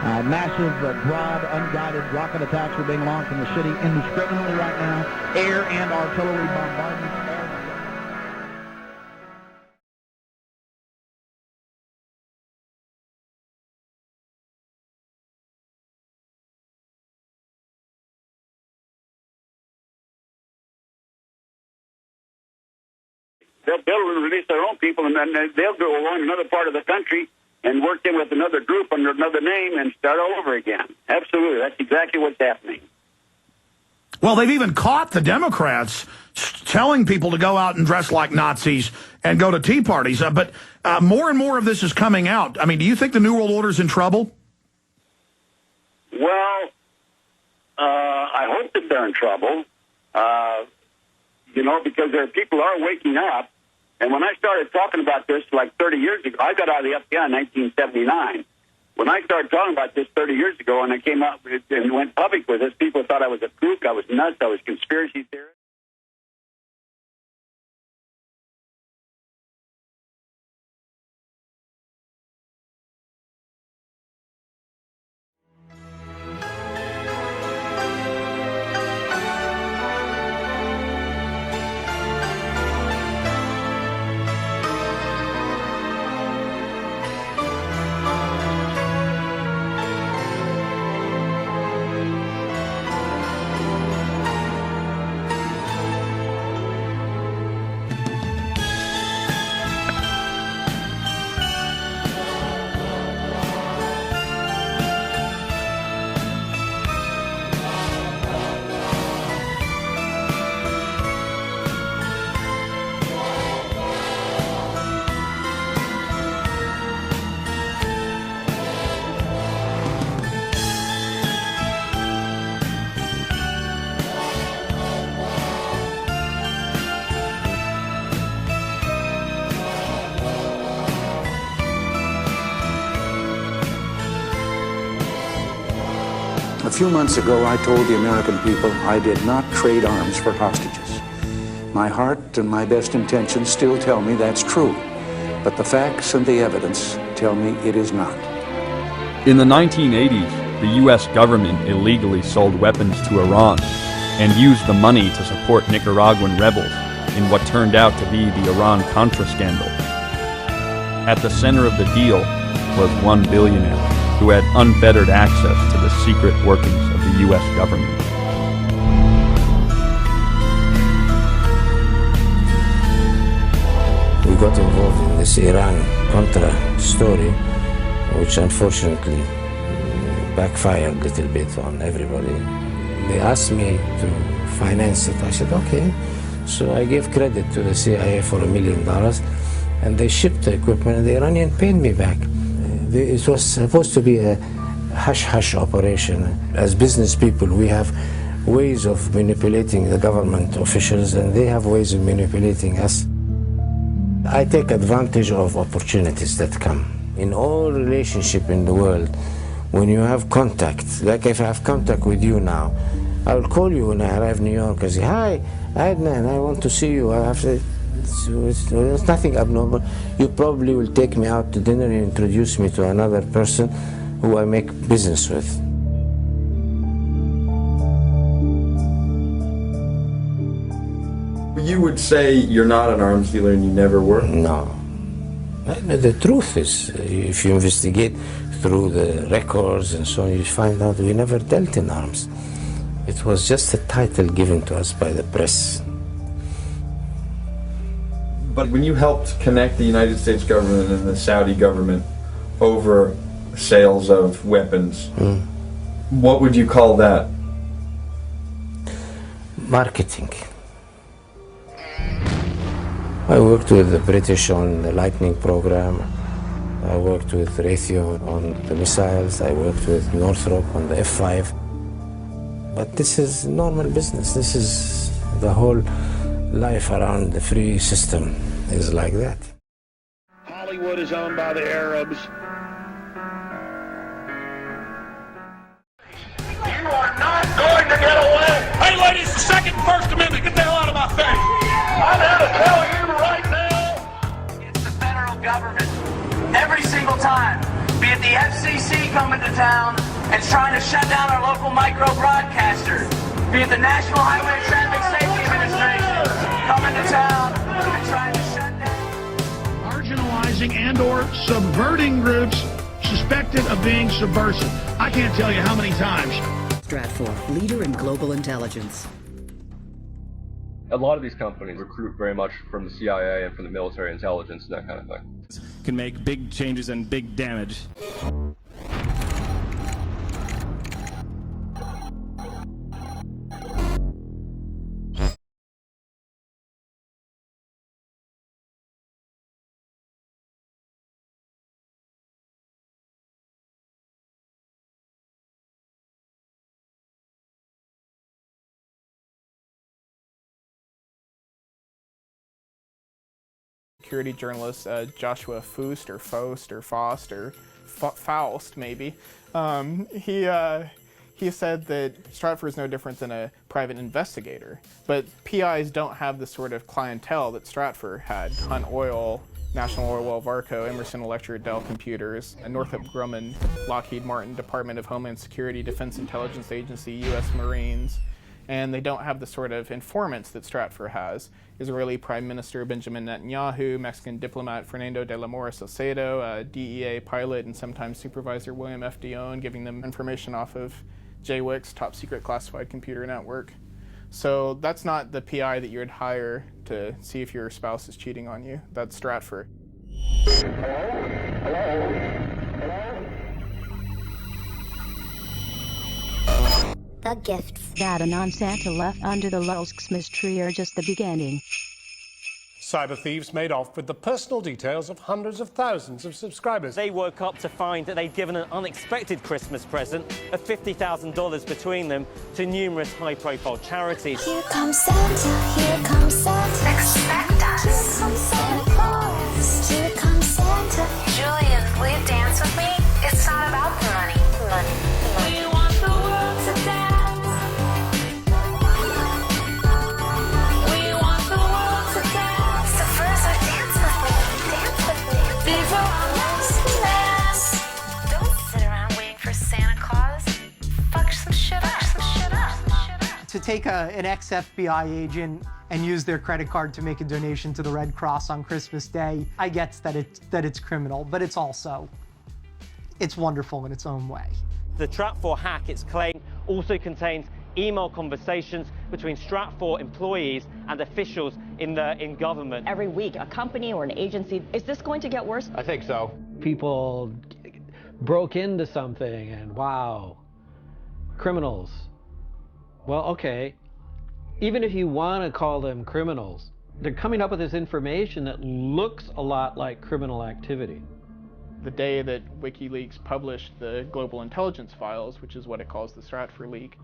Massive, broad, unguided rocket attacks are being launched in the city indiscriminately right now. Air and artillery bombardments. They'll release their own people, and then they'll go along another part of the country and work in with another group under another name and start all over again. Absolutely. That's exactly what's happening. Well, they've even caught the Democrats telling people to go out and dress like Nazis and go to tea parties. But more and more of this is coming out. I mean, do you think the New World Order is in trouble? Well, I hope that they're in trouble, because people are waking up. And when I started talking about this like 30 years ago, I got out of the FBI in 1979. When I started talking about this 30 years ago and I came out and went public with this, people thought I was a kook, I was nuts, I was conspiracy theorist. A few months ago, I told the American people I did not trade arms for hostages. My heart and my best intentions still tell me that's true, but the facts and the evidence tell me it is not. In the 1980s, the U.S. government illegally sold weapons to Iran and used the money to support Nicaraguan rebels in what turned out to be the Iran-Contra scandal. At the center of the deal was one billionaire who had unfettered access to the secret workings of the U.S. government. We got involved in this Iran-Contra story, which unfortunately backfired a little bit on everybody. They asked me to finance it. I said, okay. So I gave credit to the CIA for $1 million, and they shipped the equipment, and the Iranian paid me back. It was supposed to be a hush-hush operation. As business people, we have ways of manipulating the government officials, and they have ways of manipulating us. I take advantage of opportunities that come. In all relationship in the world, when you have contact, like if I have contact with you now, I'll call you when I arrive in New York and say, hi, Adnan, I want to see you. I have to. It's nothing abnormal. You probably will take me out to dinner and introduce me to another person who I make business with. You would say you're not an arms dealer and you never were? No. The truth is, if you investigate through the records and so on, you find out we never dealt in arms. It was just a title given to us by the press. But when you helped connect the United States government and the Saudi government over sales of weapons, what would you call that? Marketing. I worked with the British on the Lightning program. I worked with Raytheon on the missiles. I worked with Northrop on the F-5. But this is normal business. This is the whole life around the free system is like that. Hollywood is owned by the Arabs. You are not going to get away. Hey, ladies, the Second and First Amendment. Get the hell out of my face. I'm here to tell you right now. It's the federal government. Every single time, be it the FCC coming to town and trying to shut down our local micro broadcaster. Be it the National Highway Traffic Safety Administration coming to town and trying to shut down. Marginalizing and or subverting groups suspected of being subversive. I can't tell you how many times. Stratfor, leader in global intelligence. A lot of these companies recruit very much from the CIA and from the military intelligence and that kind of thing. Can make big changes and big damage. Security journalist Joshua Faust maybe. He said that Stratfor is no different than a private investigator, but PIs don't have the sort of clientele that Stratfor had. Hunt Oil, National Oilwell Varco, Emerson Electric, Dell Computers, Northrop Grumman, Lockheed Martin, Department of Homeland Security, Defense Intelligence Agency, U.S. Marines, and they don't have the sort of informants that Stratfor has. Israeli Prime Minister Benjamin Netanyahu, Mexican diplomat Fernando de la Mora Salcedo, DEA pilot and sometimes supervisor William F. Dion, giving them information off of JWIC's top secret classified computer network. So that's not the PI that you would hire to see if your spouse is cheating on you. That's Stratfor. The gifts that a non-Santa left under the Christmas tree are just the beginning. Cyber thieves made off with the personal details of hundreds of thousands of subscribers. They woke up to find that they'd given an unexpected Christmas present of $50,000 between them to numerous high-profile charities. Here comes Santa, here comes Santa. Expect us. Here comes Santa Claus. Here comes Santa. Julian, will you dance with me? It's not about the money. We want the world to dance. To take an ex-FBI agent and use their credit card to make a donation to the Red Cross on Christmas Day, I get that it's criminal, but it's wonderful in its own way. The Stratfor hack, it's claimed, also contains email conversations between Stratfor employees and officials in government. Every week, a company or an agency, is this going to get worse? I think so. People broke into something and wow, criminals. Well, okay, even if you want to call them criminals, they're coming up with this information that looks a lot like criminal activity. The day that WikiLeaks published the global intelligence files, which is what it calls the Stratfor leak,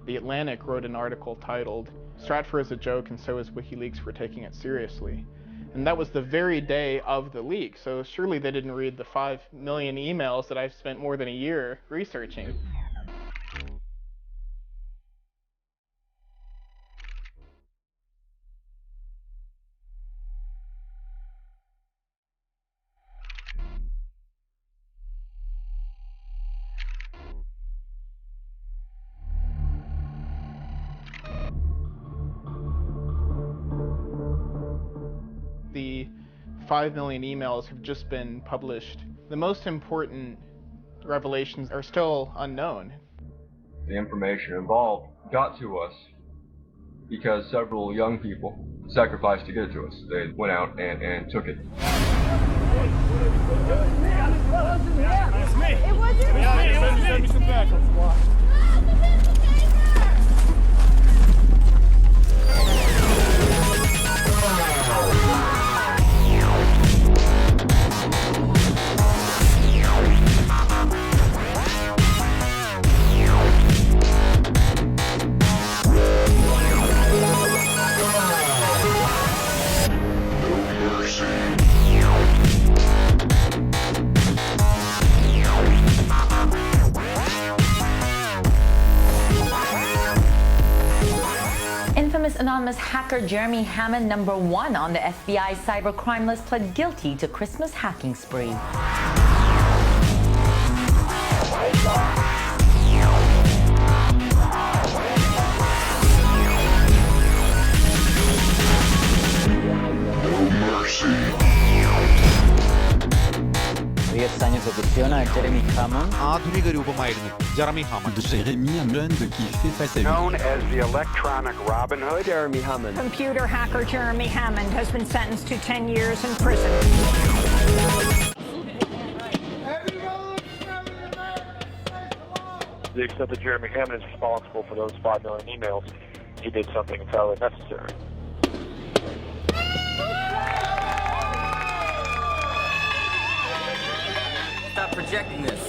The Atlantic wrote an article titled, "Stratfor is a joke and so is WikiLeaks for taking it seriously." And that was the very day of the leak, so surely they didn't read the 5 million emails that I've spent more than a year researching. The 5 million emails have just been published. The most important revelations are still unknown. The information involved got to us because several young people sacrificed to get it to us. They went out and took it. It's me. It wasn't me. Send me some backup. Infamous anonymous hacker Jeremy Hammond, #1 on the FBI cybercrime list, pled guilty to Christmas hacking spree. ആധുനിക രൂപമായിരുന്നു Jeremy Hammond. Known as the electronic Robin Hood, Jeremy Hammond. Computer hacker Jeremy Hammond has been sentenced to 10 years in prison. To the extent that Jeremy Hammond is responsible for those 5 million emails, he did something entirely necessary. Stop projecting this.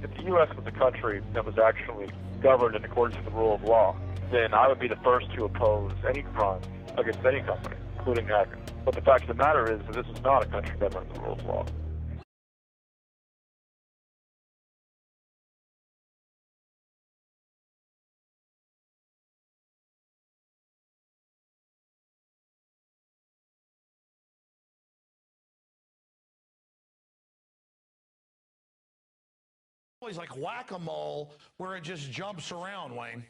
If the U.S. was a country that was actually governed in accordance with the rule of law, then I would be the first to oppose any crime against any company, including hacking. But the fact of the matter is that this is not a country governed in the rule of law. Always like whack-a-mole where it just jumps around, Wayne.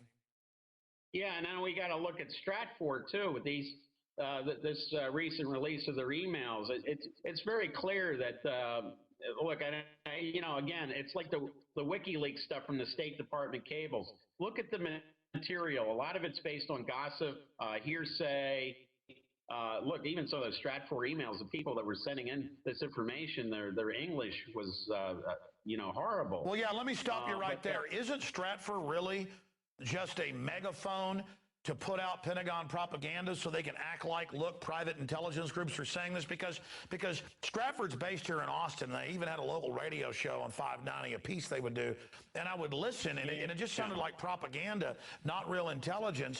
Yeah, and now we got to look at Stratfor too with these this recent release of their emails. It's very clear that look, you know, again, it's like the WikiLeaks stuff from the State Department cables. Look at the material. A lot of it's based on gossip, hearsay. Look, even so, those Stratfor emails, the people that were sending in this information, their English was, you know, horrible. Well, yeah, let me stop you right there. Isn't Stratfor really just a megaphone to put out Pentagon propaganda so they can act like, look, private intelligence groups are saying this? Because Stratford's based here in Austin. They even had a local radio show on 590, a piece they would do. And I would listen, and it just sounded like propaganda, not real intelligence.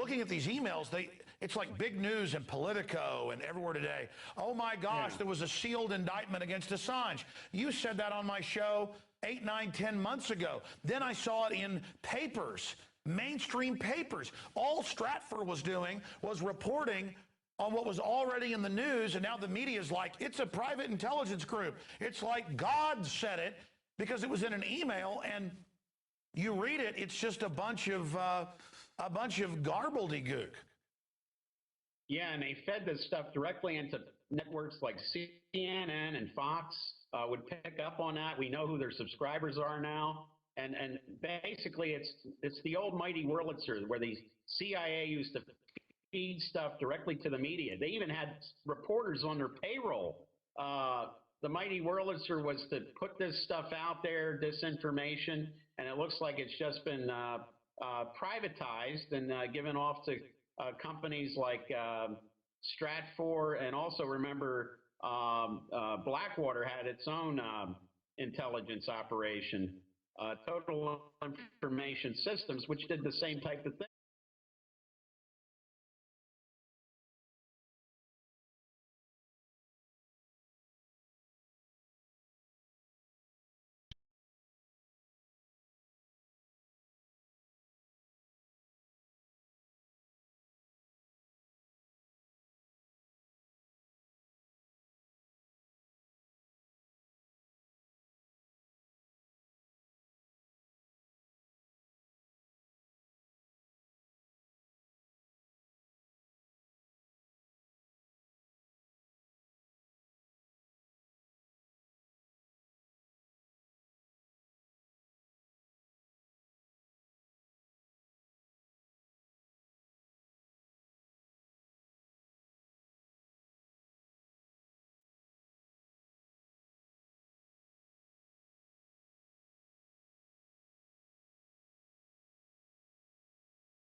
Looking at these emails, it's like big news in Politico and everywhere today. Oh my gosh, there was a sealed indictment against Assange. You said that on my show 8, 9, 10 months ago. Then I saw it in papers, mainstream papers. All Stratfor was doing was reporting on what was already in the news, and now the media is like, it's a private intelligence group. It's like God said it because it was in an email, and you read it, it's just a bunch of garbledygook. Yeah, and they fed this stuff directly into networks like CNN and Fox would pick up on that. We know who their subscribers are now. And basically, it's the old mighty Wurlitzer where the CIA used to feed stuff directly to the media. They even had reporters on their payroll. The mighty Wurlitzer was to put this stuff out there, disinformation, and it looks like it's just been privatized and given off to companies like Stratfor, and also remember Blackwater had its own intelligence operation, Total Information Systems, which did the same type of thing.